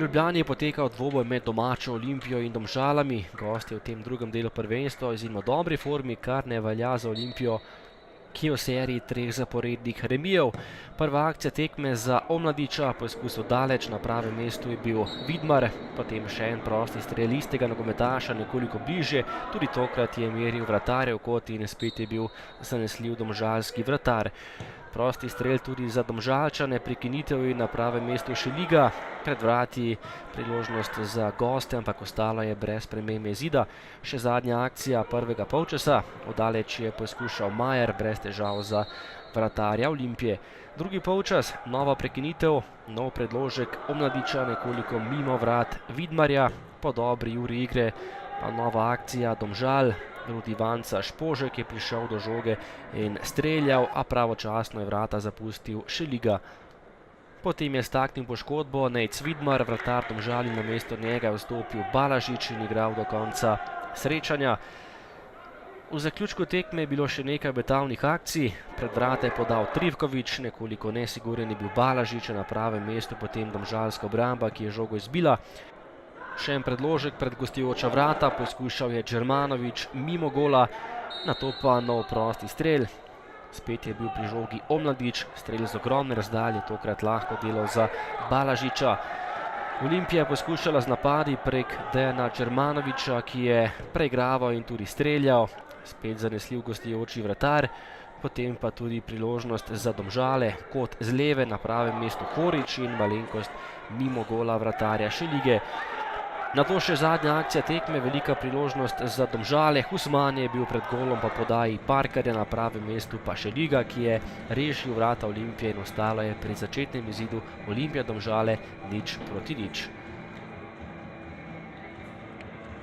Ljubljani je potekal dvoboj med domačo Olimpijo in Domžalami. Gostje v tem drugem delu prvenstva v izjemno dobri formi, kar ne velja za Olimpijo, ki je v seriji 3 zaporednih remijev. Prva akcija tekme za Omladiča, poskus daleč, na pravem mestu je bil Vidmar, potem še en prosti strel istega nogometaša nekoliko bližje, tudi tokrat je meril vratarjev kot in spet je bil zanesljiv domžalski vratar. Prosti strel tudi za Domžalčane, prekinitev in na pravem mestu Šeliga, pred vrati priložnost za goste, ampak ostalo je brez spremembe izida. Še zadnja akcija prvega polčasa, oddaleč je poskušal Majer, brez težav za vratarja Olimpije. Drugi polčas, nova prekinitev, nov predložek Omladiča nekoliko mimo vrat Vidmarja, po dobri uri igre pa nova akcija Domžal. Rudi Vanca Špožek je prišel do žoge in streljal, a pravočasno je vrata zapustil Šeliga. Potem je staknil poškodbo Nejc Vidmar, vratar Domžal, in namesto njega je vstopil Balažič in igral do konca srečanja. V zaključku tekme je bilo še nekaj obetavnih akcij. Pred vrata je podal Trivković, nekoliko nesiguren je bil Balažič, na pravem mestu potem domžalska obramba, ki je žogo izbila. Še en predložek pred gostujoča vrata, poskušal je Džermanović mimo gola, nato pa nov prosti strel. Spet je bil pri žogi Omladič, strel z ogromne razdalje, tokrat lahko delal za Balažiča. Olimpija je poskušala z napadi prek Dejana Džermanovića, ki je preigraval in tudi streljal. Spet zanesljiv gostujoči vratar, potem pa tudi priložnost za Domžale, kot z leve, na pravem mestu Horić in malenkost mimo gola vratarja Šelige. Nato še zadnja akcija tekme, velika priložnost za Domžale. Husman je bil pred golom po podaji Parkarja, na pravem mestu pa Šeliga, ki je rešil vrata Olimpije, in ostalo je pri začetnem izidu Olimpija Domžale 0:0.